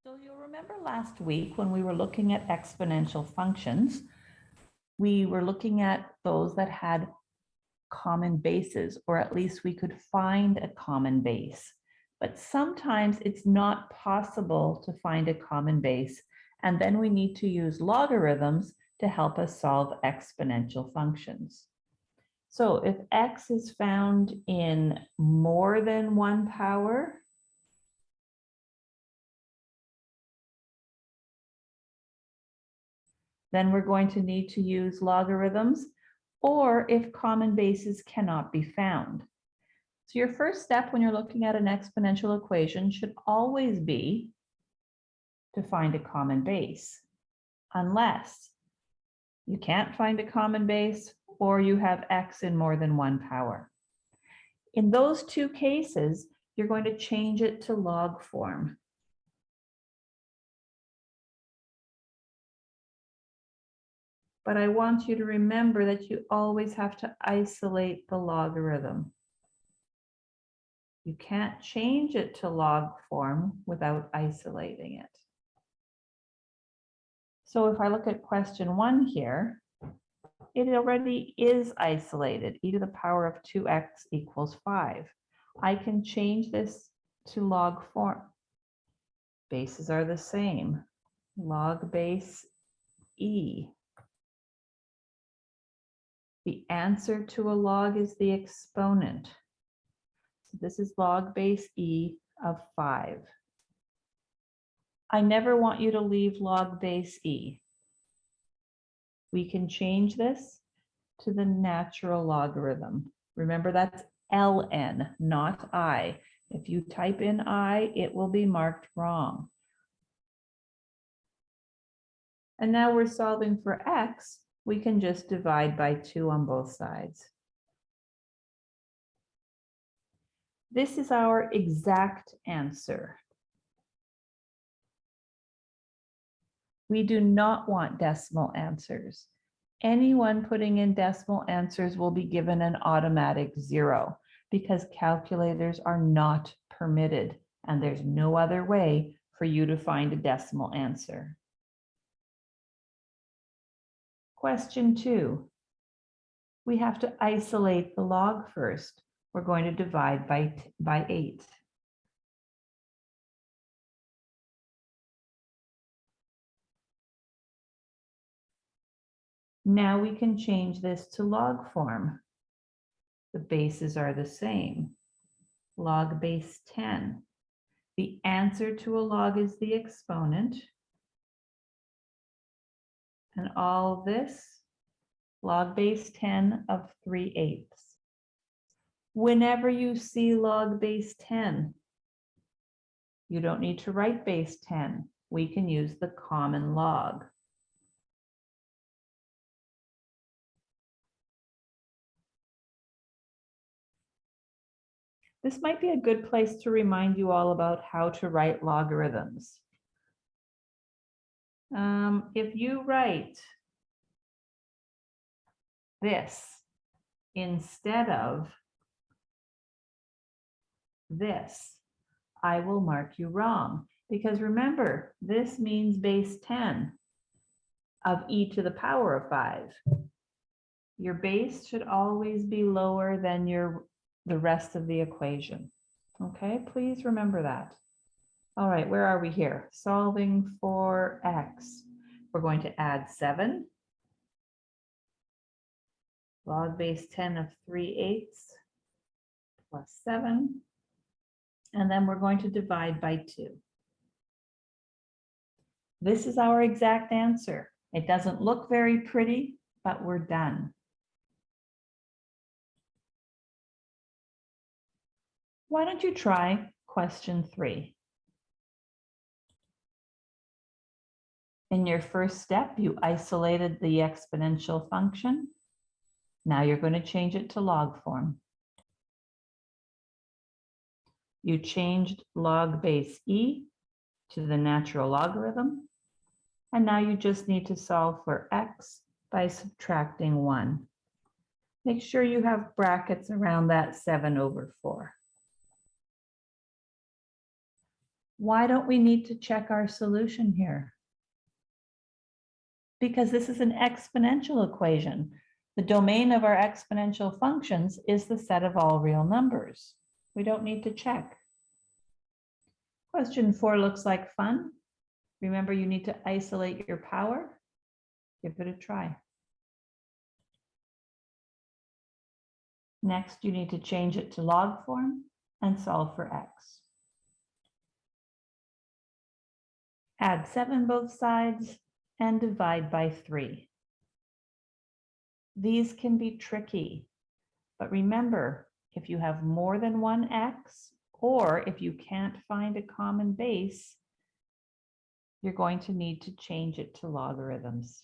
So you'll remember last week when we were looking at exponential functions, we were looking at those that had common bases, or at least we could find a common base. But sometimes it's not possible to find a common base, and then we need to use logarithms to help us solve exponential functions. So if x is found in more than one power, then we're going to need to use logarithms, or if common bases cannot be found. So your first step when you're looking at an exponential equation should always be to find a common base, unless you can't find a common base or you have x in more than one power. In those two cases, you're going to change it to log form. But I want you to remember that you always have to isolate the logarithm. You can't change it to log form without isolating it. So if I look at question 1 here, it already is isolated. E to the power of 2x equals 5. I can change this to log form. Bases are the same. Log base e. The answer to a log is the exponent. So this is log base e of 5. I never want you to leave log base e. We can change this to the natural logarithm. Remember, that's ln, not I. If you type in I, it will be marked wrong. And now we're solving for x. We can just divide by 2 on both sides. This is our exact answer. We do not want decimal answers. Anyone putting in decimal answers will be given an automatic 0 because calculators are not permitted, and there's no other way for you to find a decimal answer. Question 2. We have to isolate the log first. We're going to divide by 8. Now we can change this to log form. The bases are the same. Log base 10. The answer to a log is the exponent. And all this, log base 10 of 3/8. Whenever you see log base 10, you don't need to write base 10. We can use the common log. This might be a good place to remind you all about how to write logarithms. If you write this instead of this, I will mark you wrong. Because remember, this means base 10 of e to the power of 5. Your base should always be lower than the rest of the equation. Okay, please remember that. All right, where are we here? Solving for x. We're going to add 7. Log base 10 of 3/8 plus 7. And then we're going to divide by 2. This is our exact answer. It doesn't look very pretty, but we're done. Why don't you try question 3? In your first step, you isolated the exponential function. Now you're going to change it to log form. You changed log base e to the natural logarithm. And now you just need to solve for x by subtracting 1. Make sure you have brackets around that 7/4. Why don't we need to check our solution here? Because this is an exponential equation. The domain of our exponential functions is the set of all real numbers. We don't need to check. Question 4 looks like fun. Remember, you need to isolate your power. Give it a try. Next, you need to change it to log form and solve for x. Add 7 both sides and divide by 3. These can be tricky, but remember, if you have more than one x, or if you can't find a common base, you're going to need to change it to logarithms.